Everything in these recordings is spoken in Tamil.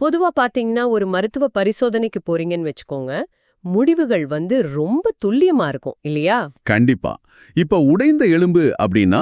பொதுவா பாத்தீங்கன்னா ஒரு மருத்துவ பரிசோதனைக்கு போறீங்கன்னு வச்சுக்கோங்க, முடிவுகள் ரொம்ப துல்லியமா இருக்கும் இல்லையா? கண்டிப்பா. இப்ப உடைந்த எலும்பு அப்படின்னா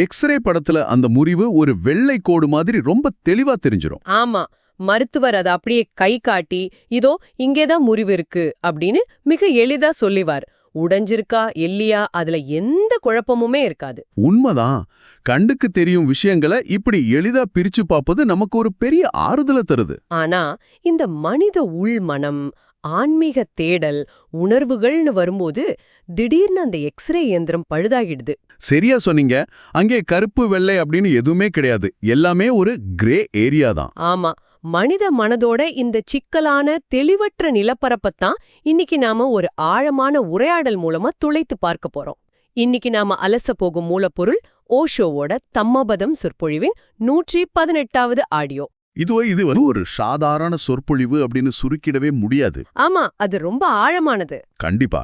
எக்ஸ்ரே படத்துல அந்த முறிவு ஒரு வெள்ளை கோடு மாதிரி ரொம்ப தெளிவா தெரிஞ்சிரும். ஆமா. மருத்துவர் அத அப்படியே கை காட்டி, இதோ இங்கேதான் முறிவு இருக்கு அப்படின்னு மிக எளிதா சொல்லிவார். உடைஞ்சிருக்கா இல்லையா அதுல எந்த குழப்பமுமே இருக்காது. உண்மைதான். கண்ணுக்கு தெரியும் விஷயங்களை இப்படி எளிதா பிரிச்சு பார்ப்பது நமக்கு ஒரு பெரிய ஆறுதலை தருது. ஆனா இந்த மனித உள்மனம், ஆன்மீக தேடல், உணர்வுகள்னு வரும்போது திடீர்னு அந்த எக்ஸ்ரே இயந்திரம் பழுதாகிடுது. சரியா சொன்னீங்க. அங்கே கருப்பு வெள்ளை அப்படின்னு எதுவுமே கிடையாது. எல்லாமே ஒரு கிரே ஏரியா தான். ஆமா. மனித மனதோட இந்த சிக்கலான தெளிவற்ற நிலப்பரப்பத்தான் இன்னைக்கு நாம ஒரு ஆழமான உரையாடல் மூலமா துளைத்து பார்க்க போறோம். இன்னைக்கு நாம அலச போகும் மூலப்பொருள் ஓஷோவோட தம்மபதம் சொற்பொழிவின் 118வது ஆடியோ. இது ஒரு சாதாரண சொற்பொழிவு அப்படின்னு சுருக்கிடவே முடியாது. ஆமா, அது ரொம்ப ஆழமானது. கண்டிப்பா.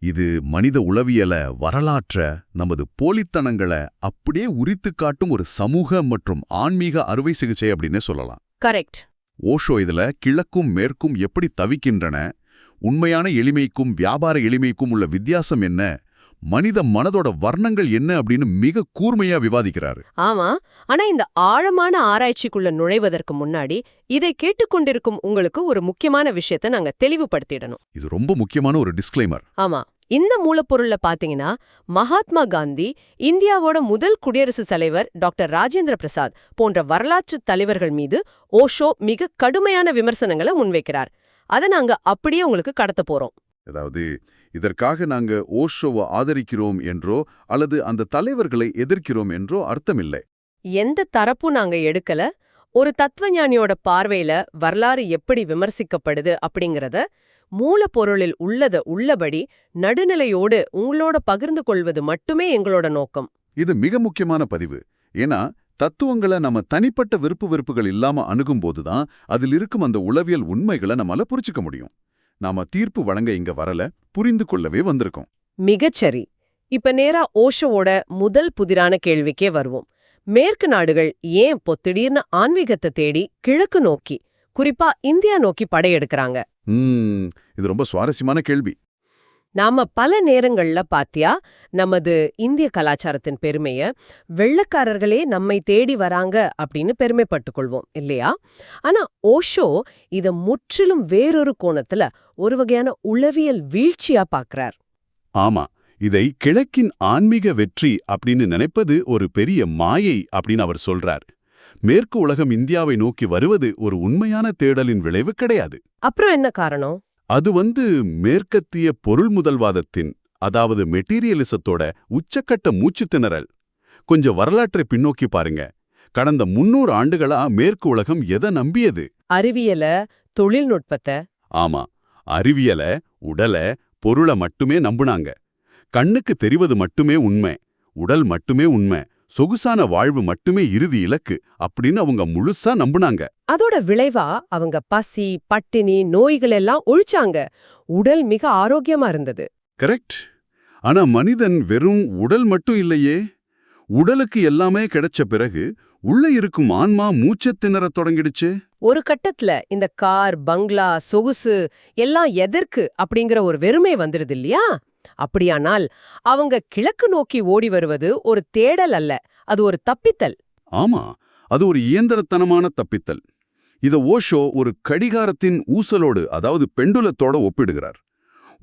இது மனித உளவியல, வரலாற்ற, நமது போலித்தனங்களை அப்படியே உரித்து காட்டும் ஒரு சமூக மற்றும் ஆன்மீக அறுவை சிகிச்சை அப்படின்னு சொல்லலாம். கரெக்ட். ஓஷோ இதுல கிழக்கும் மேற்கும் எப்படி தவிக்கின்றன, உண்மையான எளிமைக்கும் வியாபார எளிமைக்கும் உள்ள வித்தியாசம் என்ன, மனித மனதோட வர்ணங்கள் என்ன அப்படின்னு மிக கூர்மையா விவாதிக்கிறாரு. ஆமா. ஆனா இந்த ஆழமான ஆராய்ச்சிக்குள்ள நுழைவதற்கு முன்னாடி இதை கேட்டுக்கொண்டிருக்கும் உங்களுக்கு ஒரு முக்கியமான விஷயத்தை நாங்க தெளிவுபடுத்திடணும். இது ரொம்ப முக்கியமான ஒரு டிஸ்க்ளைமர். ஆமா. இந்த மூலப்பொருள்ல பாத்தீங்கன்னா மகாத்மா காந்தி, இந்தியாவோட முதல் குடியரசுத் தலைவர் டாக்டர் ராஜேந்திர பிரசாத் போன்ற வரலாற்று தலைவர்கள் மீது ஓஷோ மிக கடுமையான விமர்சனங்களை முன்வைக்கிறார். அதை நாங்க அப்படியே உங்களுக்கு கடத்த போறோம். அதாவது இதற்காக நாங்க ஓஷோவை ஆதரிக்கிறோம் என்றோ அல்லது அந்த தலைவர்களை எதிர்க்கிறோம் என்றோ அர்த்தமில்லை. எந்த தரப்பும் நாங்க எடுக்கல. ஒரு தத்துவஞானியோட பார்வையில வரலாறு எப்படி விமர்சிக்கப்படுது அப்படிங்கறத மூலப்பொருளில் உள்ளத உள்ளபடி நடுநிலையோடு உங்களோட பகிர்ந்து கொள்வது மட்டுமே எங்களோட நோக்கம். இது மிக முக்கியமான பதிவு. ஏன்னா தத்துவங்களை நம்ம தனிப்பட்ட விருப்பு வெறுப்புகள் இல்லாம அணுகும்போதுதான் அதில் இருக்கும் அந்த உளவியல் உண்மைகளை நம்மால புரிச்சுக்க முடியும். நாம தீர்ப்பு வழங்க இங்க வரல, புரிந்து கொள்ளவே வந்திருக்கோம். மிகச்சரி. இப்ப நேரா ஓஷோவோட முதல் புதிரான கேள்விக்கே வருவோம். மேற்கு நாடுகள் ஏன் இப்போ திடீர்னு ஆன்மீகத்தை தேடி கிழக்கு நோக்கி, குறிப்பா இந்தியா நோக்கி படையெடுக்கிறாங்க? இது ரொம்ப சுவாரஸ்யமான கேள்வி. நாம பல நேரங்கள்ல பாத்தியா நமது இந்திய கலாச்சாரத்தின் பெருமைய வெள்ளக்காரர்களே நம்மை தேடி வராங்க அப்படின்னு பெருமைப்பட்டுக் கொள்வோம் இல்லையா? ஆனா ஓஷோ இத முற்றிலும் வேறொரு கோணத்துல ஒரு வகையான உளவியல் வீழ்ச்சியா பாக்குறார். ஆமா, இதை கிழக்கின் ஆன்மீக வெற்றி அப்படின்னு நினைப்பது ஒரு பெரிய மாயை அப்படின்னு அவர் சொல்றார். மேற்கு உலகம் இந்தியாவை நோக்கி வருவது ஒரு உண்மையான தேடலின் விளைவு கிடையாது. அப்புறம் என்ன காரணம்? அது மேற்கத்திய பொருள் முதல்வாதத்தின், அதாவது மெட்டீரியலிசத்தோட உச்சக்கட்ட மூச்சு திணறல். கொஞ்சம் வரலாற்றை பின்னோக்கி பாருங்க. கடந்த 300 ஆண்டுகளா மேற்கு உலகம் எதை நம்பியது? அறிவியல, தொழில்நுட்பத்தை. ஆமா, அறிவியல, உடல, பொருளை மட்டுமே நம்புனாங்க. கண்ணுக்கு தெரிவது மட்டுமே உண்மை, உடல் மட்டுமே உண்மை, சொகுசான வாழ்வு மட்டுமே இறுதி இலக்கு அப்படின்னு அவங்க முழுசா நம்புனாங்க. அதோட விளைவா அவங்க பசி, பட்டினி, நோய்கள் எல்லாம் ஒழிச்சாங்க. உடல் மிக ஆரோக்கியமா இருந்தது. கரெக்ட். ஆனா மனிதன் வெறும் உடல் மட்டும் இல்லையே. உடலுக்கு எல்லாமே கிடைச்ச பிறகு உள்ள இருக்கும் ஆன்மா மூச்சத் திணறத் தொடங்கிடுச்சு. ஒரு கட்டத்துல இந்த கார், பங்களா, சொகுசு எல்லாம் எதற்கு அப்படிங்கிற ஒரு வெறுமை வந்துடுது இல்லையா? அப்படியானால் அவங்க கிழக்கு நோக்கி ஓடி வருவது ஒரு தேடல் அல்ல, அது ஒரு தப்பித்தல். ஆமா, அது ஒரு இயந்திரத்தனமான தப்பித்தல். இத ஓஷோ ஒரு கடிகாரத்தின் ஊசலோடு, அதாவது பெண்டுலத்தோட ஒப்பிடுகிறார்.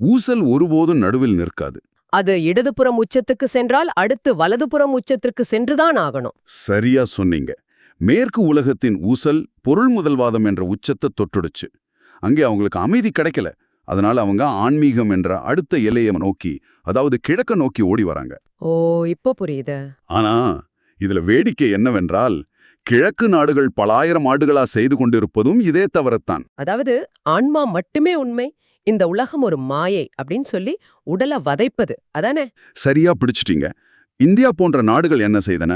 ஊசல் ஒருபோதும் நடுவில் நிற்காது. அது இடதுபுறம் உச்சத்துக்கு சென்றால் அடுத்து வலதுபுறம் உச்சத்திற்கு சென்றுதான் ஆகணும். சரியா சொன்னீங்க. மேற்கு உலகத்தின் ஊசல் பொருள் முதல்வாதம் என்ற உச்சத்தை தொட்டுடுச்சு. அங்கே அவங்களுக்கு அமைதி கிடைக்கல. அதனால அவங்க ஆன்மீகம் என்ற அடுத்த எல்லையை நோக்கி, அதாவது கிழக்க நோக்கி ஓடி வராங்க. ஓ, இப்போ புரியுது. ஆனா இதுல வேடிக்கை என்னவென்றால், கிழக்கு நாடுகள் பலாயிரம் ஆண்டுகளா செய்து கொண்டிருப்பதும் இதே தவறத்தான். அதாவது ஆன்மா மட்டுமே உண்மை, இந்த உலகம் ஒரு மாயை அப்படின்னு சொல்லி உடலை வதைப்பது அதானே? சரியா பிடிச்சிட்டீங்க. இந்தியா போன்ற நாடுகள் என்ன செய்தன?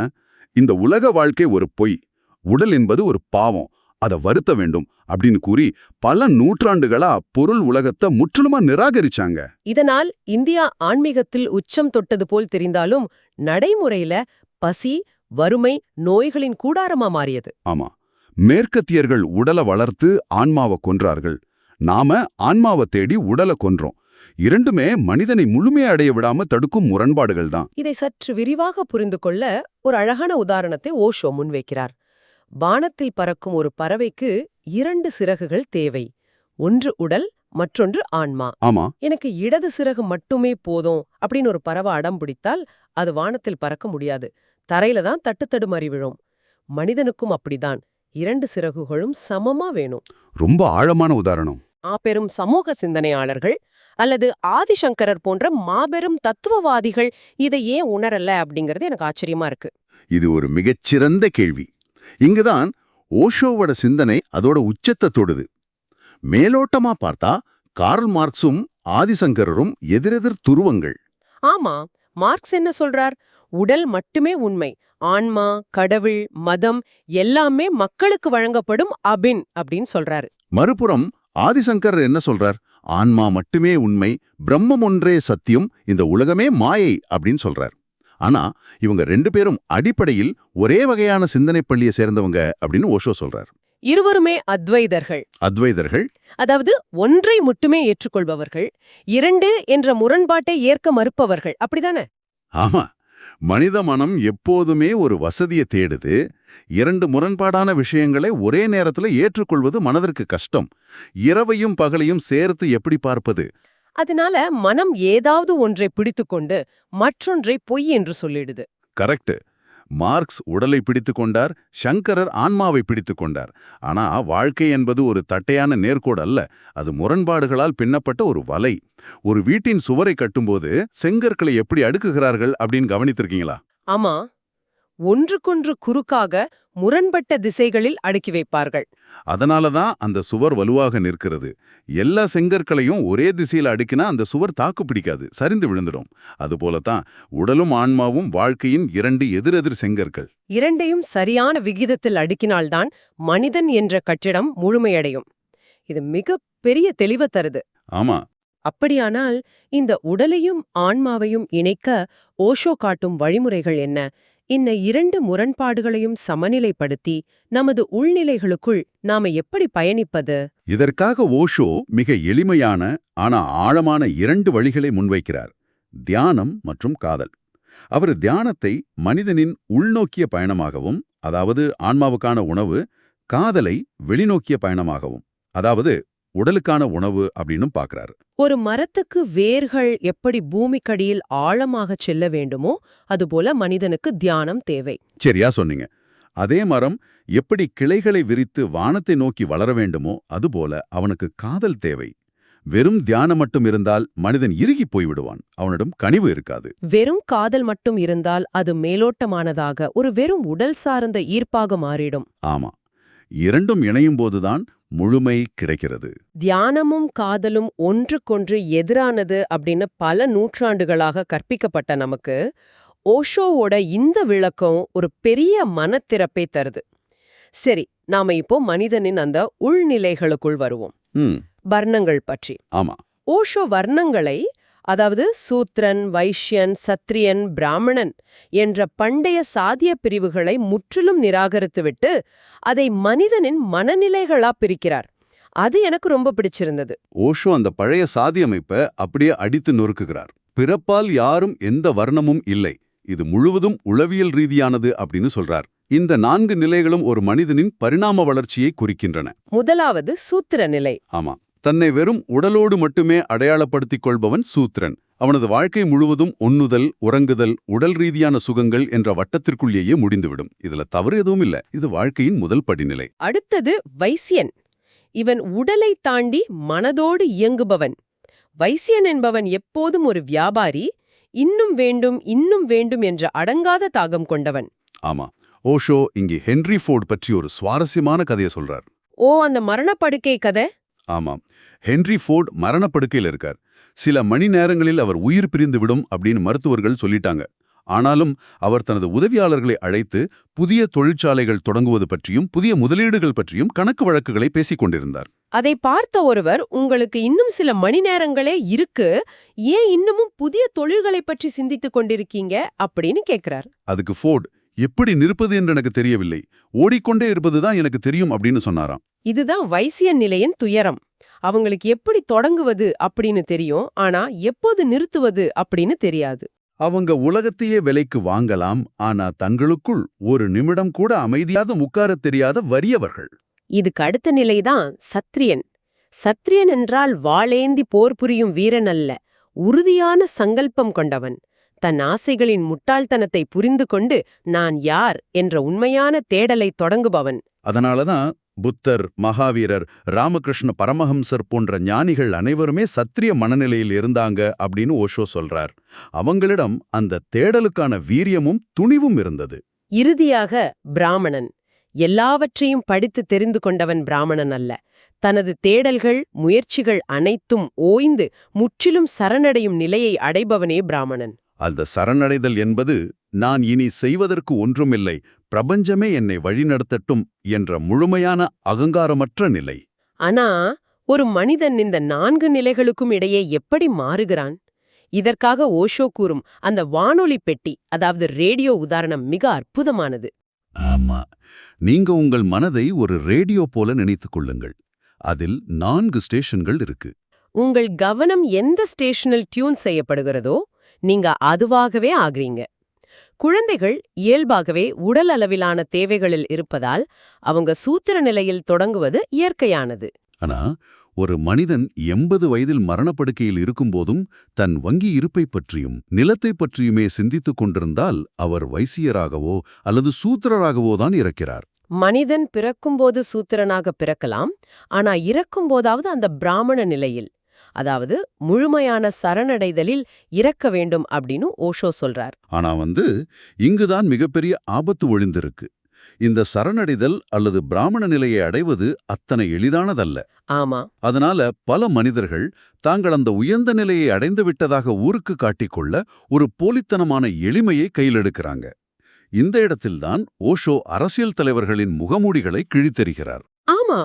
இந்த உலக வாழ்க்கை ஒரு பொய், உடல் என்பது ஒரு பாவம், அதை வருத்த வேண்டும் அப்படின்னு கூறி பல நூற்றாண்டுகளா பொருள் உலகத்தை முற்றிலுமா நிராகரிச்சாங்க. இதனால் இந்தியா ஆன்மீகத்தில் உச்சம் தொட்டது போல் தெரிந்தாலும் நடைமுறையில பசி, வறுமை, நோய்களின் கூடாரமா மாறியது. ஆமா, மேற்கத்தியர்கள் உடலை வளர்த்து ஆன்மாவை கொன்றார்கள். நாம ஆன்மாவை தேடி உடலை கொன்றோம். இரண்டுமே மனிதனை முழுமையை அடைய விடாம தடுக்கும் முரண்பாடுகள் தான். இதை சற்று விரிவாக புரிந்து கொள்ள ஒரு அழகான உதாரணத்தை ஓஷோ முன்வைக்கிறார். வானத்தில் பறக்கும் ஒரு பறவைக்கு 2 சிறகுகள் தேவை. ஒன்று உடல், மற்றொன்று ஆன்மா. ஆமா, எனக்கு இடது சிறகு மட்டுமே போதும் அப்படின்னு ஒரு பறவை அடம் பிடித்தால் அது வானத்தில் பறக்க முடியாது. தரையில தான் தட்டுத்தடுமாறி விழும். மனிதனுக்கும் அப்படிதான் 2 சிறகுகளும் சமமா வேணும். ரொம்ப ஆழமான உதாரணம். மாபெரும் சமூக சிந்தனையாளர்கள் அல்லது ஆதிசங்கரர் போன்ற மாபெரும் தத்துவவாதிகள் இதை ஏன் உணரல அப்படிங்கறது எனக்கு ஆச்சரியமா இருக்கு. இது ஒரு மிகச்சிறந்த கேள்வி. இங்குதான் ஓஷோவோட சிந்தனை அதோட உச்சத்தை தொடுது. மேலோட்டமா பார்த்தா கார்ல் மார்க்ஸும் ஆதிசங்கரரும் எதிரெதிர் துருவங்கள். ஆமா, மார்க்ஸ் என்ன சொல்றார்? உடல் மட்டுமே உண்மை, ஆன்மா, கடவுள், மதம் எல்லாமே மக்களுக்கு வழங்கப்படும் அபின் அப்படின்னு சொல்றாரு. மறுபுறம் ஆதிசங்கரர் என்ன சொல்றார்? ஆன்மா மட்டுமே உண்மை, பிரம்மம் ஒன்றே சத்தியம், இந்த உலகமே மாயை அப்படின்னு சொல்றார். ஆனா இவங்க 2 பேரும் அடிப்படையில் ஒரே வகையான சிந்தனை பள்ளியை சேர்ந்தவங்க அப்படின்னு ஓஷோ சொல்றார். இருவருமே அத்வைதர்கள், அதாவது ஒன்றை மட்டுமே ஏற்றுக்கொள்பவர்கள், 2 என்ற முரண்பாட்டை ஏற்க மறுப்பவர்கள். அப்படிதானே? ஆமா, மனித மனம் எப்போதுமே ஒரு வசதியை தேடுது. 2 முரண்பாடான விஷயங்களை ஒரே நேரத்துல ஏற்றுக்கொள்வது மனதிற்கு கஷ்டம். இரவையும் பகலையும் சேர்த்து எப்படி பார்ப்பது? அதனால மனம் ஏதாவது ஒன்றை பிடித்துக்கொண்டு மற்றொன்றை பொய் என்று சொல்லிடுது. கரெக்ட். மார்க்ஸ் உடலை பிடித்துக் கொண்டார், சங்கரர் ஆன்மாவை பிடித்துக் கொண்டார். ஆனா வாழ்க்கை என்பது ஒரு தட்டையான நேர்கோடு அல்ல, அது முரண்பாடுகளால் பின்னப்பட்ட ஒரு வலை. ஒரு வீட்டின் சுவரை கட்டும்போது செங்கற்களை எப்படி அடுக்குகிறார்கள் அப்படின்னு கவனித்திருக்கீங்களா? ஆமா, ஒன்றுக்கொன்று குறுக்காக முரண்பட்ட திசைகளில் அடுக்கி வைப்பார்கள். அதனாலதான் அந்த சுவர் வலுவாக நிற்கிறது. எல்லா செங்கற்களையும் ஒரே திசையில் அடுக்கினா அந்த சுவர் தாக்கு பிடிக்காது, சரிந்து விழுந்துடும். அதுபோலதான் உடலும் ஆன்மாவும் வாழ்க்கையின் 2 எதிரெதிர் செங்கற்கள். இரண்டையும் சரியான விகிதத்தில் அடுக்கினால்தான் மனிதன் என்ற கட்டிடம் முழுமையடையும். இது மிக பெரிய தெளிவை தருது. ஆமா, அப்படியானால் இந்த உடலையும் ஆன்மாவையும் இணைக்க ஓஷோ காட்டும் வழிமுறைகள் என்ன? இந்த 2 முரண்பாடுகளையும் சமநிலைப்படுத்தி நமது உள்நிலைகளுக்குள் நாம எப்படி பயணிப்பது? இதற்காக ஓஷோ மிக எளிமையான ஆனா ஆழமான 2 வழிகளை முன்வைக்கிறார்: தியானம் மற்றும் காதல். அவர் தியானத்தை மனிதனின் உள்நோக்கிய பயணமாகவும், அதாவது ஆன்மாவுக்கான உணவு, காதலை வெளிநோக்கிய பயணமாகவும், அதாவது உடலுக்கான உணவு அப்படின்னு பார்க்கறாரு. ஒரு மரத்துக்கு வேர்கள் எப்படி பூமிக்கடியில் ஆழமாக செல்ல வேண்டுமோ அதுபோல மனிதனுக்கு தியானம் தேவை. சரியா சொன்னீங்க. அதே மரம் எப்படி கிளைகளை விரித்து வானத்தை நோக்கி வளர வேண்டுமோ அதுபோல அவனுக்கு காதல் தேவை. வெறும் தியானம் மட்டும் இருந்தால் மனிதன் இறுகி போய்விடுவான், அவனிடம் கனிவு இருக்காது. வெறும் காதல் மட்டும் இருந்தால் அது மேலோட்டமானதாக ஒரு வெறும் உடல் சார்ந்த ஈர்ப்பாக மாறிடும். ஆமா, 2ம் இணையும் போதுதான் முழுமை கிடைக்கிறது. தியானமும் காதலும் ஒன்றுக்கொன்று எதிரானது அப்படின்னு பல நூற்றாண்டுகளாக கற்பிக்கப்பட்ட நமக்கு ஓஷோவோட இந்த விளக்கம் ஒரு பெரிய மனத்திறப்பை தருது. சரி, நாம இப்போ மனிதனின் அந்த உள்நிலைகளுக்குள் வருவோம். வர்ணங்கள் பற்றி. ஆமா, ஓஷோ வர்ணங்களை, அதாவது சூத்ரன், வைஷ்யன், சத்திரியன், பிராமணன் என்ற பண்டைய சாதிய பிரிவுகளை முற்றிலும் நிராகரித்துவிட்டு அதை மனிதனின் மனநிலைகளா பிரிக்கிறார். அது எனக்கு ரொம்ப பிடிச்சிருந்தது. ஓஷோ அந்த பழைய சாதி அமைப்பை அப்படியே அடித்து நொறுக்குகிறார். பிறப்பால் யாரும் எந்த வர்ணமும் இல்லை, இது முழுவதும் உளவியல் ரீதியானது அப்படின்னு சொல்றார். இந்த 4 நிலைகளும் ஒரு மனிதனின் பரிணாம வளர்ச்சியை குறிக்கின்றன. முதலாவது சூத்திர நிலை. ஆமா, தன்னை வெறும் உடலோடு மட்டுமே அடையாளப்படுத்திக் கொள்பவன் சூத்திரன். அவனது வாழ்க்கை முழுவதும் உண்ணுதல், உறங்குதல், உடல் ரீதியான சுகங்கள் என்ற வட்டத்திற்குள்ளேயே முடிந்துவிடும். இதுல தவறு எதுவும் இல்ல, இது வாழ்க்கையின் முதல் படிநிலை. அடுத்தது வைசியன். இவன் உடலை தாண்டி மனதோடு இயங்குபவன். வைசியன் என்பவன் எப்போதும் ஒரு வியாபாரி, இன்னும் வேண்டும் இன்னும் வேண்டும் என்ற அடங்காத தாகம் கொண்டவன். ஆமா, ஓஷோ இங்கே ஹென்றி ஃபோர்ட் பற்றி ஒரு சுவாரஸ்யமான கதையை சொல்றார். ஓ, அந்த மரணப்படுக்கை கதை. ஆமாம், ஹென்றி ஃபோர்ட் மரணப்படுக்கையில் இருக்கார். சில மணி நேரங்களில் அவர் உயிர் பிரிந்து விடும் அப்படின்னு மருத்துவர்கள் சொல்லிட்டாங்க. ஆனாலும் அவர் தனது உதவியாளர்களை அழைத்து புதிய தொழிற்சாலைகள் தொடங்குவது பற்றியும் புதிய முதலீடுகள் பற்றியும் கணக்கு வழக்குகளை பேசிக் கொண்டிருந்தார். அதை பார்த்த ஒருவர், உங்களுக்கு இன்னும் சில மணி நேரங்களே இருக்கு, ஏன் இன்னமும் புதிய தொழில்களை பற்றி சிந்தித்துக் கொண்டிருக்கீங்க அப்படின்னு கேட்கிறார். அதுக்கு ஃபோர்ட், எப்படி நிற்பது என்று எனக்கு தெரியவில்லை, ஓடிக்கொண்டே இருப்பதுதான் எனக்கு தெரியும் அப்படின்னு சொன்னாராம். இதுதான் வைசியன் நிலையின் துயரம். அவங்களுக்கு எப்படி தொடங்குவது அப்படின்னு தெரியும், ஆனா எப்போது நிறுத்துவது அப்படின்னு தெரியாது. அவங்க உலகத்தையே விலைக்கு வாங்கலாம், ஆனா தங்களுக்குள் ஒரு நிமிடம் கூட அமைதியாக உட்காரத் தெரியாத வறியவர்கள். இதுக்கு அடுத்த நிலைதான் சத்திரியன். சத்திரியன் என்றால் வாளேந்தி போர் புரியும் வீரன் அல்ல, உறுதியான சங்கல்பம் கொண்டவன். தன் ஆசைகளின் முட்டாள்தனத்தை புரிந்து கொண்டு நான் யார் என்ற உண்மையான தேடலை தொடங்குபவன். அதனாலதான் புத்தர், மகாவீரர், ராமகிருஷ்ண பரமஹம்சர் போன்ற ஞானிகள் அனைவருமே சத்திரிய மனநிலையில் இருந்தாங்க அப்படின்னு ஓஷோ சொல்றார். அவங்களிடம் அந்த தேடலுக்கான வீரியமும் துணிவும் இருந்தது. இறுதியாக பிராமணன். எல்லாவற்றையும் படித்து தெரிந்து கொண்டவன் பிராமணன் அல்ல. தனது தேடல்கள், முயற்சிகள் அனைத்தும் ஓய்ந்து முற்றிலும் சரணடையும் நிலையை அடைபவனே பிராமணன். அந்த சரணடைதல் என்பது நான் இனி செய்வதற்கு ஒன்றுமில்லை, பிரபஞ்சமே என்னை வழிநடத்தட்டும் என்ற முழுமையான அகங்காரமற்ற நிலை. ஆனா ஒரு மனிதன் இந்த 4 நிலைகளுக்கும் இடையே எப்படி மாறுகிறான்? இதற்காக ஓஷோ கூறும் அந்த வானொலி பெட்டி, அதாவது ரேடியோ உதாரணம் மிக அற்புதமானது. ஆமா, நீங்க உங்கள் மனதை ஒரு ரேடியோ போல நினைத்துக் கொள்ளுங்கள். அதில் 4 ஸ்டேஷன்கள் இருக்கு. உங்கள் கவனம் எந்த ஸ்டேஷனில் டியூன் செய்யப்படுகிறதோ நீங்க அதுவாகவே ஆகிறீங்க. குழந்தைகள் இயல்பாகவே உடல் அளவிலான தேவைகளில் இருப்பதால் அவங்க சூத்திர நிலையில் தொடங்குவது இயற்கையானது. ஆனா ஒரு மனிதன் 80 வயதில் மரணப்படுக்கையில் இருக்கும்போதும் தன் வங்கி இருப்பை பற்றியும் நிலத்தை பற்றியுமே சிந்தித்துக் கொண்டிருந்தால் அவர் வைசியராகவோ அல்லது சூத்திரராகவோ தான் இறக்கிறார். மனிதன் பிறக்கும்போது சூத்திரனாக பிறக்கலாம், ஆனா இறக்கும்போதாவது அந்த பிராமண நிலையில், அதாவது முழுமையான சரணடைதலில் இறக்க வேண்டும் அப்படின்னு ஓஷோ சொல்றார். ஆனா இங்குதான் மிகப்பெரிய ஆபத்து ஒளிந்திருக்கு. இந்த சரணடைதல் அல்லது பிராமண நிலையை அடைவது அத்தனை எளிதானதல்ல. ஆமா. அதனால பல மனிதர்கள் தாங்கள் அந்த உயர்ந்த நிலையை அடைந்து விட்டதாக ஊருக்கு காட்டிக்கொள்ள ஒரு போலித்தனமான எளிமையை கையிலெடுக்கிறாங்க. இந்த இடத்தில்தான் ஓஷோ அரசியல் தலைவர்களின் முகமூடிகளை கிழித்தெறிகிறார். ஆமா,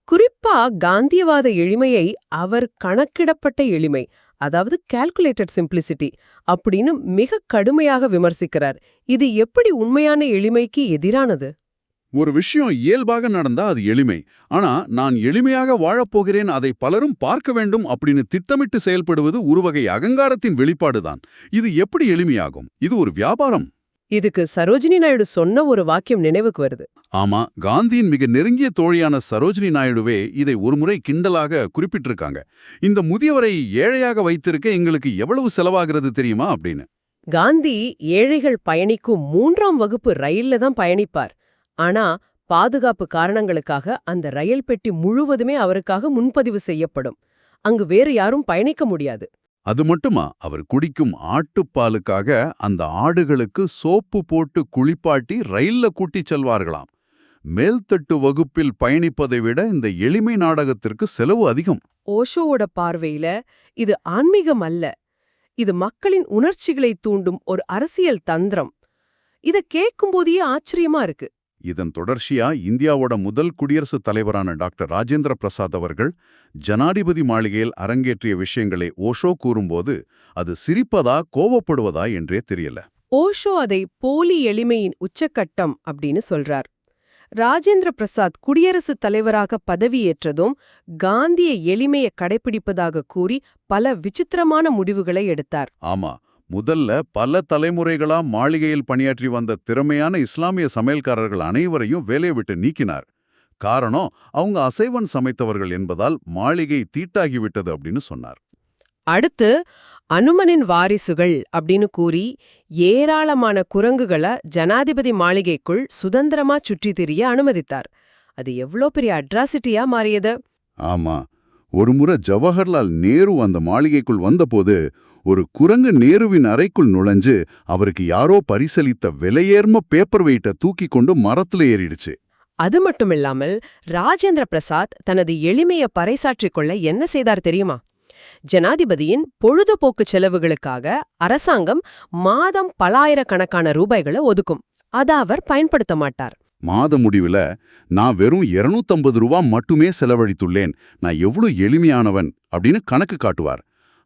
குறிப்பா காந்தியவாத எளிமையை அவர் கணக்கிடப்பட்ட எளிமை, அதாவது கால்குலேட்டட் சிம்பிளிசிட்டி அப்படின்னு மிக கடுமையாக விமர்சிக்கிறார். இது எப்படி உண்மையான எளிமைக்கு எதிரானது? ஒரு விஷயம் இயல்பாக நடந்தா அது எளிமை. ஆனா நான் எளிமையாக வாழப்போகிறேன், அதை பலரும் பார்க்க வேண்டும் அப்படின்னு திட்டமிட்டு செயல்படுவது ஒருவகை அகங்காரத்தின் வெளிப்பாடுதான். இது எப்படி எளிமையாகும்? இது ஒரு வியாபாரம். இதுக்கு சரோஜினி நாயுடு சொன்ன ஒரு வாக்கியம் நினைவுக்கு வருது. ஆமா, காந்தியின் மிக நெருங்கிய தோழியான சரோஜினி நாயுடுவே இதை ஒருமுறை கிண்டலாக குறிப்பிட்டிருக்காங்க. இந்த முதியவரை ஏழையாக வைத்திருக்க எங்களுக்கு எவ்வளவு செலவாகிறது தெரியுமா அப்படின்னு. காந்தி ஏழைகள் பயணிக்கும் 3ஆம் வகுப்பு ரயில்ல தான் பயணிப்பார். ஆனா பாதுகாப்பு காரணங்களுக்காக அந்த ரயில் பெட்டி முழுவதுமே அவருக்காக முன்பதிவு செய்யப்படும். அங்கு வேறு யாரும் பயணிக்க முடியாது. அது மட்டுமா, அவர் குடிக்கும் ஆட்டுப்பாலுக்காக அந்த ஆடுகளுக்கு சோப்பு போட்டு குளிப்பாட்டி ரயில்ல கூட்டிச் செல்வார்களாம். மேல்தட்டு வகுப்பில் பயணிப்பதை விட இந்த எளிமை நாடகத்திற்கு செலவு அதிகம். ஓஷோவோட பார்வையில இது ஆன்மீகம் அல்ல, இது மக்களின் உணர்ச்சிகளை தூண்டும் ஒரு அரசியல் தந்திரம். இத கேட்கும்போதே ஆச்சரியமா இருக்கு. இதன் தொடர்ச்சியா இந்தியாவோட முதல் குடியரசுத் தலைவரான டாக்டர் ராஜேந்திர பிரசாத் அவர்கள் ஜனாதிபதி மாளிகையில் அரங்கேற்றிய விஷயங்களை ஓஷோ கூறும்போது அது சிரிப்பதா கோவப்படுவதா என்றே தெரியல. ஓஷோ அதை போலி எளிமையின் உச்சக்கட்டம் அப்படின்னு சொல்றார். ராஜேந்திர பிரசாத் குடியரசுத் தலைவராக பதவியேற்றதும் காந்திய எளிமையை கடைபிடிப்பதாக கூறி பல விசித்திரமான முடிவுகளை எடுத்தார். ஆமா, முதல்ல பல தலைமுறைகளா மாளிகையில் பணியாற்றி வந்த திறமையான இஸ்லாமிய சமையல்காரர்கள் அனைவரையும் வேலையை விட்டு நீக்கினார். காரணம், அவங்க அசைவன் சமைத்தவர்கள் என்பதால் மாளிகை தீட்டாகிவிட்டது அப்படின்னு சொன்னார். அடுத்து அனுமனின் வாரிசுகள் அப்படின்னு கூறி ஏராளமான குரங்குகளை ஜனாதிபதி மாளிகைக்குள் சுதந்திரமா சுற்றித் திரிய அனுமதித்தார். அது எவ்வளோ பெரிய அட்ராசிட்டியா மாறியது. ஆமா, ஒருமுறை ஜவஹர்லால் நேரு அந்த மாளிகைக்குள் வந்தபோது ஒரு குரங்கு நேருவின் அறைக்குள் நுழைஞ்சு அவருக்கு யாரோ பரிசளித்த விலையேர்ம பேப்பர் வெயிட்ட தூக்கி கொண்டு மரத்துல ஏறிடுச்சு. அது மட்டுமில்லாமல் ராஜேந்திர பிரசாத் தனது எளிமையை பறைசாற்றிக் கொள்ள என்ன செய்தார் தெரியுமா? ஜனாதிபதியின் பொழுதுபோக்கு செலவுகளுக்காக அரசாங்கம் மாதம் பலாயிரக்கணக்கான ரூபாய்களை ஒதுக்கும். அதை அவர் பயன்படுத்த மாட்டார். மாத முடிவுல நான் வெறும் 250 ரூபா மட்டுமே செலவழித்துள்ளேன், நான் எவ்வளவு எளிமையானவன் அப்படின்னு கணக்கு காட்டுவார்.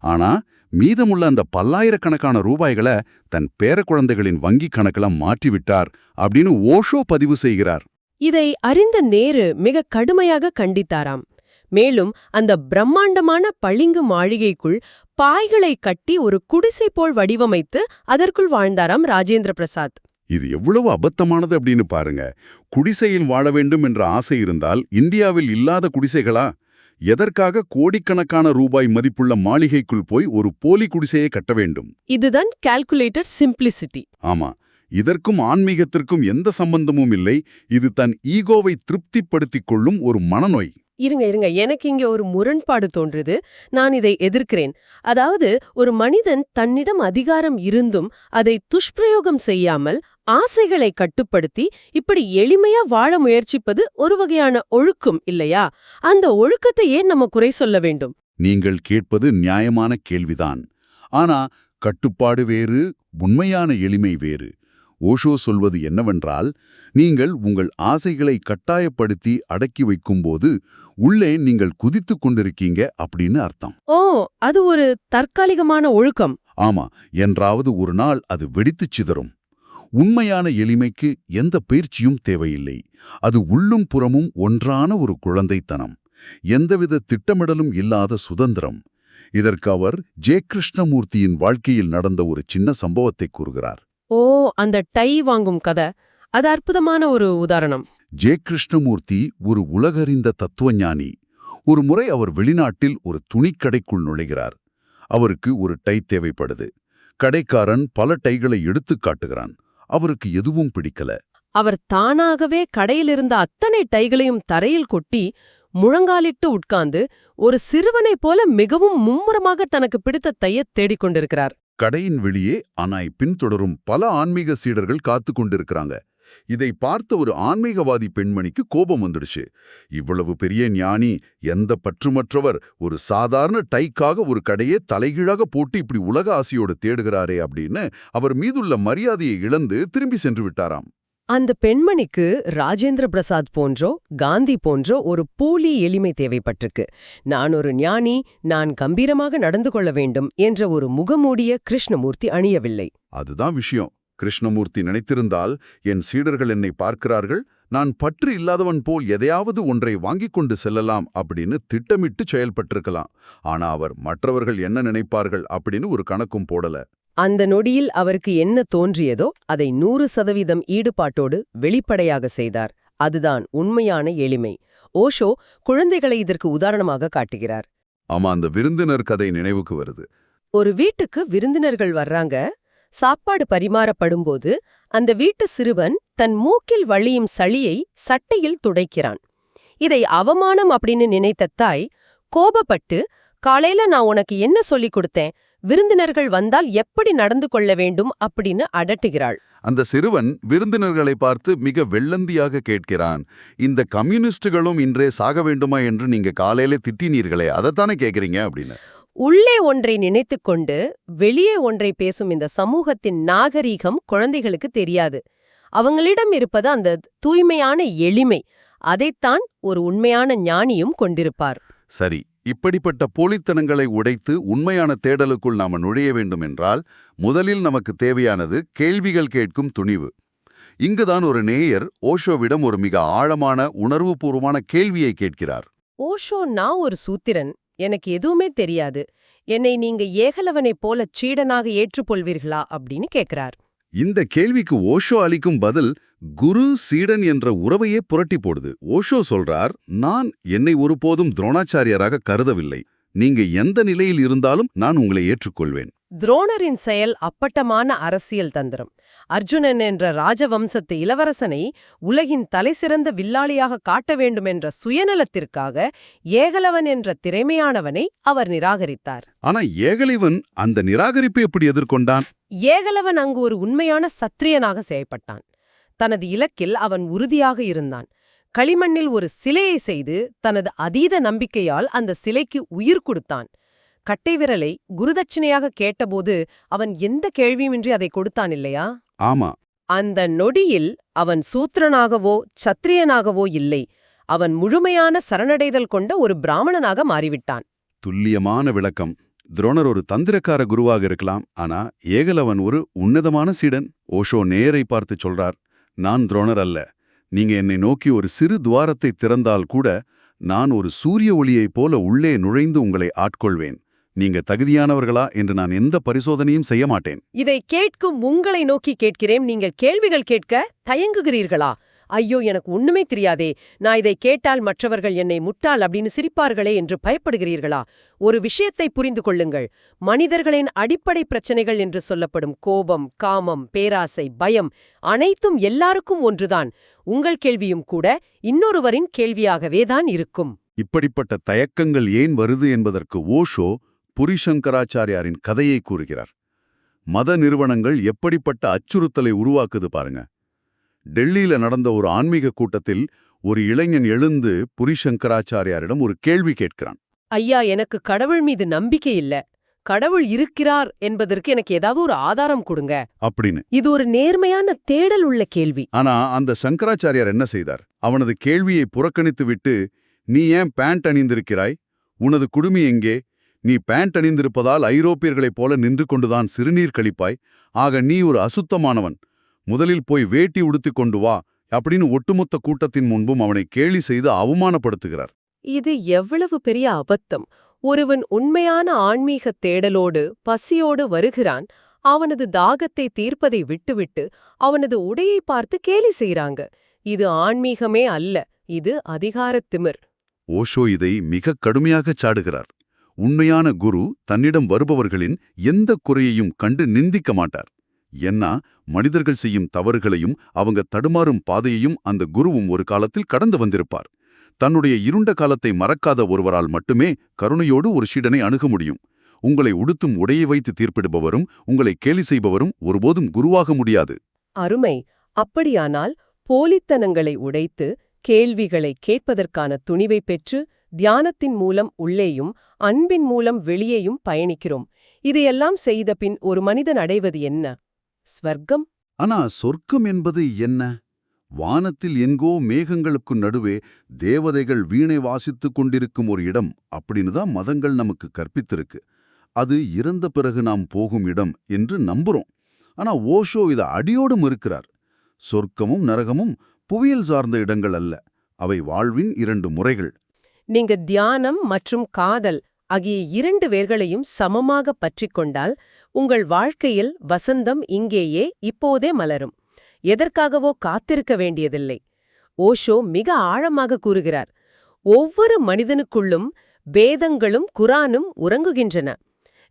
ஆனா மீதமுள்ள அந்த பல்லாயிரக்கணக்கான ரூபாய்களை தன் பேரக்குழந்தைகளின் வங்கி கணக்குல மாற்றிவிட்டார் அப்படின்னு ஓஷோ பதிவு செய்கிறார். இதை அறிந்த நேரு மிக கடுமையாக கண்டித்தாராம். மேலும் அந்த பிரம்மாண்டமான பளிங்கு மாளிகைக்குள் பாய்களை கட்டி ஒரு குடிசை போல் வடிவமைத்து அதற்குள் வாழ்ந்தாராம் ராஜேந்திர பிரசாத். இது எவ்வளவு அபத்தமானது அப்படின்னு பாருங்க. குடிசையில் வாழ வேண்டும் என்ற ஆசை இருந்தால் இந்தியாவில் இல்லாத குடிசைகளா? எதற்காக கோடிக்கணக்கான ரூபாய் மதிப்புள்ள மாளிகைக்குள் போய் ஒரு போலி குடிசையை கட்ட வேண்டும்? இதுதான் கால்குலேட்டட் சிம்பிளிசிட்டி. ஆமா, இதற்கும் ஆன்மீகத்திற்கும் எந்த சம்பந்தமும் இல்லை. இது தன் ஈகோவை திருப்திப்படுத்திக் கொள்ளும் ஒரு மனநோய். இருங்க எனக்கு இங்க ஒரு முரண்பாடு தோன்றுது. நான் இதை எதிர்க்கிறேன். அதாவது ஒரு மனிதன் தன்னிடம் அதிகாரம் இருந்தும் அதை துஷ்பிரயோகம் செய்யாமல் ஆசைகளை கட்டுப்படுத்தி இப்படி எளிமையா வாழ முயற்சிப்பது ஒரு வகையான ஒழுக்கம் இல்லையா? அந்த ஒழுக்கத்தை ஏன் நம்ம குறை சொல்ல வேண்டும்? நீங்கள் கேட்பது நியாயமான கேள்விதான். ஆனா கட்டுப்பாடு வேறு, உண்மையான எளிமை வேறு. ஓஷோ சொல்வது என்னவென்றால், நீங்கள் உங்கள் ஆசைகளை கட்டாயப்படுத்தி அடக்கி வைக்கும்போது உள்ளே நீங்கள் குதித்துக் கொண்டிருக்கீங்க அப்படின்னு அர்த்தம். ஓ, அது ஒரு தற்காலிகமான ஒழுக்கம். ஆமா, என்றாவது ஒரு நாள் அது வெடித்துச் சிதறும். உண்மையான எளிமைக்கு எந்த பயிற்சியும் தேவையில்லை. அது உள்ளும் புறமும் ஒன்றான ஒரு குழந்தைத்தனம், எந்தவித திட்டமிடலும் இல்லாத சுதந்திரம். இதற்கு அவர் ஜே. கிருஷ்ணமூர்த்தியின் வாழ்க்கையில் நடந்த ஒரு சின்ன சம்பவத்தை கூறுகிறார். ஓ, அந்த டை வாங்கும் கதை, அது அற்புதமான ஒரு உதாரணம். ஜே. கிருஷ்ணமூர்த்தி ஒரு உலகறிந்த தத்துவஞானி. ஒரு முறை அவர் வெளிநாட்டில் ஒரு துணிக்கடைக்குள் நுழைகிறார். அவருக்கு ஒரு டை தேவைப்படுது. கடைக்காரன் பல டைகளை எடுத்துக் காட்டுகிறான். அவருக்கு எதுவும் பிடிக்கல. அவர் தானாகவே கடையிலிருந்த அத்தனை டைகளையும் தரையில் கொட்டி முழங்காலிட்டு உட்கார்ந்து ஒரு சிறுவனைப் போல மிகவும் மும்முரமாக தனக்கு பிடித்த தையத் தேடிக் கொண்டிருக்கிறார். கடையின் வெளியே அனாய் பின்தொடரும் பல ஆன்மீக சீடர்கள் காத்து கொண்டிருக்கிறாங்க. இதை பார்த்த ஒரு ஆன்மீகவாதி பெண்மணிக்கு கோபம் வந்துடுச்சு. இவ்வளவு பெரிய ஞானி, எந்த பற்றுமற்றவர், ஒரு சாதாரண டைக்காக ஒரு கடையே தலைகீழாக போட்டு இப்படி உலக ஆசையோடு தேடுகிறாரே அப்படின்னு அவர் மீதுள்ள மரியாதையை இழந்து திரும்பி சென்று விட்டாராம். அந்த பெண்மணிக்கு ராஜேந்திர பிரசாத் போன்றோ காந்தி போன்றோ ஒரு போலி எளிமை தேவைப்பட்டிருக்கு. நான் ஒரு ஞானி, நான் கம்பீரமாக நடந்து கொள்ள வேண்டும் என்ற ஒரு முகமூடிய கிருஷ்ணமூர்த்தி அணியவில்லை. அதுதான் விஷயம். கிருஷ்ணமூர்த்தி நினைத்திருந்தால், என் சீடர்கள் என்னை பார்க்கிறார்கள், நான் பற்று இல்லாதவன் போல் எதையாவது ஒன்றை வாங்கிக் கொண்டு செல்லலாம் அப்படின்னு திட்டமிட்டு செயல்பட்டிருக்கலாம். ஆனா அவர் மற்றவர்கள் என்ன நினைப்பார்கள் அப்படின்னு ஒரு கணக்கும் போடல. அந்த நொடியில் அவருக்கு என்ன தோன்றியதோ அதை 100% ஈடுபாட்டோடு வெளிப்படையாக செய்தார். அதுதான் உண்மையான எளிமை. ஓஷோ குழந்தைகளை இதற்கு உதாரணமாக காட்டுகிறார். ஆமா, அந்த விருந்தினர் கதை நினைவுக்கு வருது. ஒரு வீட்டுக்கு விருந்தினர்கள் வர்றாங்க. சாப்பாடு பரிமாறப்படும்போது அந்த வீட்டு சிறுவன் தன் மூக்கில் வழியும் சளியை சட்டையில் துடைக்கிறான். இதை அவமானம் அப்படின்னு நினைத்த தாய் கோபப்பட்டு, காலையில நான் உனக்கு என்ன சொல்லிக் கொடுத்தேன், விருந்தினர்கள் வந்தால் எப்படி நடந்து கொள்ள வேண்டும் அப்படின்னு அதட்டுகிறாள். அந்த சிறுவன் விருந்தினர்களை பார்த்து மிக வெள்ளந்தியாக கேட்கிறான், இந்த கம்யூனிஸ்டுகளும் இன்றே சாக வேண்டுமா என்று நீங்க காலையில திட்டினீர்களே, அதைத்தானே கேக்குறீங்க அப்படின்னு. உள்ளே ஒன்றை நினைத்துக்கொண்டு வெளியே ஒன்றை பேசும் இந்த சமூகத்தின் நாகரீகம் குழந்தைகளுக்கு தெரியாது. அவங்களிடம் இருப்பது அந்த தூய்மையான எளிமை. அதைத்தான் ஒரு உண்மையான ஞானியும் கொண்டிருப்பார். சரி, இப்படிப்பட்ட போலித்தனங்களை உடைத்து உண்மையான தேடலுக்குள் நாம நுழைய வேண்டும் என்றால் முதலில் நமக்கு தேவையானது கேள்விகள் கேட்கும் துணிவு. இங்குதான் ஒரு நேயர் ஓஷோவிடம் ஒரு மிக ஆழமான உணர்வுபூர்வமான கேள்வியை கேட்கிறார். ஓஷோ, நான் ஒரு சூத்திரன், எனக்கு எதுவுமே தெரியாது, என்னை நீங்க ஏகலவனைப் போல சீடனாக ஏற்றுக்கொள்வீர்களா அப்படின்னு கேட்கிறார். இந்த கேள்விக்கு ஓஷோ அளிக்கும் பதில் குரு சீடன் என்ற உறவையே புரட்டி போடுது. ஓஷோ சொல்றார், நான் என்னை ஒருபோதும் துரோணாச்சாரியராக கருதவில்லை. நீங்க எந்த நிலையில் இருந்தாலும் நான் உங்களை ஏற்றுக்கொள்வேன். துரோணரின் செயல் அப்பட்டமான அரசியல் தந்திரம். அர்ஜுனன் என்ற ராஜவம்சத்து இளவரசனை உலகின் தலைசிறந்த வில்லாளியாக காட்ட வேண்டுமென்ற சுயநலத்திற்காக ஏகலவன் என்ற திறமையானவனை அவர் நிராகரித்தார். ஆனா ஏகலைவன் அந்த நிராகரிப்பை எப்படி எதிர்கொண்டான்? ஏகலவன் அங்கு ஒரு உண்மையான சத்திரியனாக செயல்பட்டான். தனது இலக்கில் அவன் உறுதியாக இருந்தான். களிமண்ணில் ஒரு சிலையை செய்து தனது அதீத நம்பிக்கையால் அந்த சிலைக்கு உயிர் கொடுத்தான். கட்டைவிரலை குருதட்சிணையாக கேட்டபோது அவன் எந்த கேள்வியுமின்றி அதை கொடுத்தான் இல்லையா? ஆமா. அந்த நொடியில் அவன் சூத்திரனாகவோ சத்திரியனாகவோ இல்லை, அவன் முழுமையான சரணடைதல் கொண்ட ஒரு பிராமணனாக மாறிவிட்டான். துல்லியமான விளக்கம். துரோணர் ஒரு தந்திரக்கார குருவாக இருக்கலாம், ஆனா ஏகலவன் ஒரு உன்னதமான சீடன். ஓஷோ நேரை பார்த்து சொல்றார், நான் துரோணர் அல்ல. நீங்க என்னை நோக்கி ஒரு சிறு துவாரத்தை திறந்தால் கூட நான் ஒரு சூரிய ஒளியைப் போல உள்ளே நுழைந்து உங்களை ஆட்கொள்வேன். நீங்க தகுதியானவர்களா என்று நான் எந்த பரிசோதனையும் செய்ய மாட்டேன். இதை கேட்கும் உங்களை நோக்கி கேட்கிறேன், நீங்கள் கேள்விகள் கேட்க தயங்குகிறீர்களா? ஐயோ, எனக்கு ஒண்ணுமே தெரியாதே, நான் இதை கேட்டால் மற்றவர்கள் என்னை முட்டாள் அப்படின்னு சிரிப்பார்களே என்று பயப்படுகிறீர்களா? ஒரு விஷயத்தை புரிந்து கொள்ளுங்கள். மனிதர்களின் அடிப்படை பிரச்சனைகள் என்று சொல்லப்படும் கோபம், காமம், பேராசை, பயம் அனைத்தும் எல்லாருக்கும் ஒன்றுதான். உங்கள் கேள்வியும் கூட இன்னொருவரின் கேள்வியாகவே தான் இருக்கும். இப்படிப்பட்ட தயக்கங்கள் ஏன் வருது என்பதற்கு ஓஷோ புரிசங்கராச்சாரியாரின் கதையை கூறுகிறார். மத நிறுவனங்கள் எப்படிப்பட்ட அச்சுறுத்தலை உருவாக்குது பாருங்க. டெல்லியில நடந்த ஒரு ஆன்மீக கூட்டத்தில் ஒரு இளைஞன் எழுந்து புரிசங்கராச்சாரியாரிடம் ஒரு கேள்வி கேட்கிறான். ஐயா, எனக்கு கடவுள் மீது நம்பிக்கை இல்ல. கடவுள் இருக்கிறார் என்பதற்கு எனக்கு ஏதாவது ஒரு ஆதாரம் கொடுங்க அப்படின்னு. இது ஒரு நேர்மையான தேடல் உள்ள கேள்வி. ஆனா அந்த சங்கராச்சாரியார் என்ன செய்தார்? அவனது கேள்வியை புறக்கணித்து விட்டு, நீ ஏன் பேண்ட் அணிந்திருக்கிறாய்? உனது குடுமி எங்கே? நீ பேண்ட் அணிந்திருப்பதால் ஐரோப்பியர்களைப் போல நின்று கொண்டுதான் சிறுநீர் கழிப்பாய். ஆக நீ ஒரு அசுத்தமானவன். முதலில் போய் வேட்டி உடுத்திக் கொண்டு வா அப்படின்னு ஒட்டுமொத்த கூட்டத்தின் முன்பும் அவனை கேலி செய்து அவமானப்படுத்துகிறார். இது எவ்வளவு பெரிய அபத்தம்! ஒருவன் உண்மையான ஆன்மீக தேடலோடு பசியோடு வருகிறான். அவனது தாகத்தை தீர்ப்பதை விட்டுவிட்டு அவனது உடையை பார்த்து கேலி செய்றாங்க. இது ஆன்மீகமே அல்ல, இது அதிகாரத் திமிர். ஓஷோ இதை மிக கடுமையாகச் சாடுகிறார். உண்மையான குரு தன்னிடம் வருபவர்களின் எந்த குறையையும் கண்டு நிந்திக்க மாட்டார். ஏன்னா மனிதர்கள் செய்யும் தவறுகளையும் அவங்க தடுமாறும் பாதையையும் அந்த குருவும் ஒரு காலத்தில் கடந்து வந்திருப்பார். தன்னுடைய இருண்ட காலத்தை மறக்காத ஒருவரால் மட்டுமே கருணையோடு ஒரு சீடனை அணுக முடியும். உங்களை உடுத்தும் உடையை வைத்து தீர்ப்பிடுபவரும் உங்களை கேலி செய்பவரும் ஒருபோதும் குருவாக முடியாது. அருமை. அப்படியானால் போலித்தனங்களை உடைத்து கேள்விகளை கேட்பதற்கான துணிவை பெற்று தியானத்தின் மூலம் உள்ளேயும் அன்பின் மூலம் வெளியேயும் பயணிக்கிறோம். இதையெல்லாம் செய்த பின் ஒரு மனிதன் அடைவது என்ன? ஸ்வர்க்கம். ஆனா சொர்க்கம் என்பது என்ன? வானத்தில் எங்கோ மேகங்களுக்கு நடுவே தேவதைகள் வீணை வாசித்துக் கொண்டிருக்கும் ஒரு இடம் அப்படின்னு தான் மதங்கள் நமக்கு கற்பித்திருக்கு. அது இறந்த பிறகு நாம் போகும் இடம் என்று நம்புறோம். ஆனா ஓஷோ இதை அடியோடு மறுக்கிறார். சொர்க்கமும் நரகமும் புவியியல் சார்ந்த இடங்கள் அல்ல, அவை வாழ்வின் 2 முறைகள். நீங்க தியானம் மற்றும் காதல் ஆகிய 2 வேர்களையும் சமமாக பற்றிக்கொண்டால் உங்கள் வாழ்க்கையில் வசந்தம் இங்கேயே இப்போதே மலரும். எதற்காகவோ காத்திருக்க வேண்டியதில்லை. ஓஷோ மிக ஆழமாக கூறுகிறார். ஒவ்வொரு மனிதனுக்குள்ளும் வேதங்களும் குரானும் உறங்குகின்றன.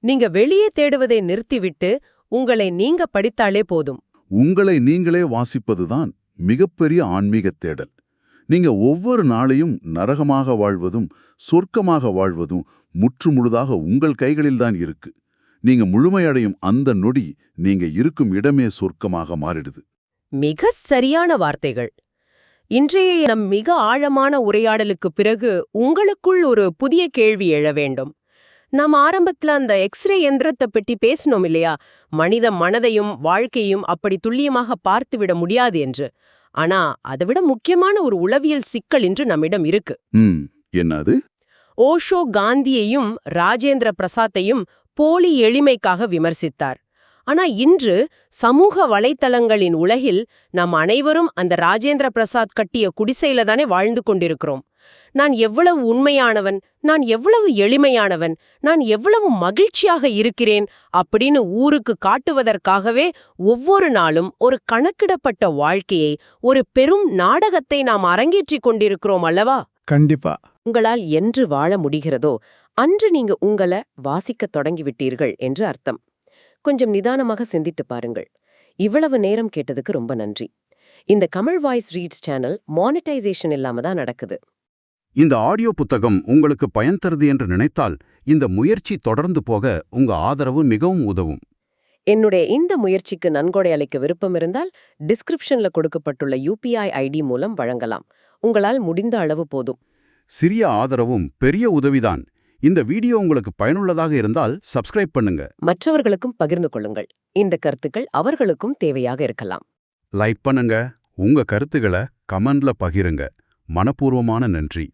நீங்க வெளியே தேடுவதை நிறுத்திவிட்டு உங்களை நீங்க படித்தாலே போதும். உங்களை நீங்களே வாசிப்பதுதான் மிகப்பெரிய ஆன்மீகத் தேடல். நீங்க ஒவ்வொரு நாளையும் நரகமாக வாழ்வதும் சொர்க்கமாக வாழ்வதும் முற்றுமுழுதாக உங்கள் கைகளில்தான் இருக்கு. நீங்க முழுமையடையும் அந்த நொடி நீங்க இருக்கும் இடமே சொர்க்கமாக மாறிடுது. மிக சரியான வார்த்தைகள். இன்றைய நம் மிக ஆழமான உரையாடலுக்கு பிறகு உங்களுக்குள் ஒரு புதிய கேள்வி எழ வேண்டும். நாம் ஆரம்பத்துல அந்த எக்ஸ்ரே எந்திரத்தை பற்றி பேசினோம் இல்லையா? மனித மனதையும் வாழ்க்கையும் அப்படி துல்லியமாக பார்த்துவிட முடியாது என்று. ஆனா அதைவிட முக்கியமான ஒரு உளவியல் சிக்கல் இன்று நம்மிடம் இருக்கு. என்னது? ஓஷோ காந்தியையும் ராஜேந்திர பிரசாத்தையும் போலி எளிமைக்காக விமர்சித்தார். ஆனா இன்று சமூக வலைத்தளங்களின் உலகில் நாம் அனைவரும் அந்த ராஜேந்திர பிரசாத் கட்டிய குடிசையில தானே வாழ்ந்து கொண்டிருக்கிறோம். நான் எவ்வளவு உண்மையானவன், நான் எவ்வளவு எளிமையானவன், நான் எவ்வளவு மகிழ்ச்சியாக இருக்கிறேன் அப்படின்னு ஊருக்கு காட்டுவதற்காகவே ஒவ்வொரு நாளும் ஒரு கணக்கிடப்பட்ட வாழ்க்கையை, ஒரு பெரும் நாடகத்தை நாம் அரங்கேற்றிக் கொண்டிருக்கிறோம் அல்லவா? கண்டிப்பா. உங்களால் என்று வாழ முடிகிறதோ அன்று நீங்க உங்களை வாசிக்கத் தொடங்கிவிட்டீர்கள் என்று அர்த்தம். கொஞ்சம் நிதானமாக சிந்திட்டு பாருங்கள். இவ்வளவு நேரம் கேட்டதுக்கு ரொம்ப நன்றி. இந்த Kamal voice reads channel monetisation இல்லாம தான் நடக்குது. இந்த ஆடியோ புத்தகம் உங்களுக்கு பயன் தருது என்று நினைத்தால் இந்த முயற்சி தொடர்ந்து போக உங்க ஆதரவு மிகவும் உதவும். என்னுடைய இந்த முயற்சிக்கு நன்கொடை அளிக்க விருப்பம் இருந்தால் டிஸ்கிரிப்ஷன்ல கொடுக்கப்பட்டுள்ள UPI ID மூலம் வழங்கலாம். உங்களால் முடிந்த அளவு போதும். சிறிய ஆதரவும் பெரிய உதவிதான். இந்த வீடியோ உங்களுக்கு பயனுள்ளதாக இருந்தால் சப்ஸ்கிரைப் பண்ணுங்க. மற்றவர்களுக்கும் பகிர்ந்து கொள்ளுங்கள். இந்த கருத்துக்கள் அவர்களுக்கும் தேவையாக இருக்கலாம். லைக் பண்ணுங்க. உங்க கருத்துக்களை கமெண்ட்ல பகிருங்க. மனப்பூர்வமான நன்றி.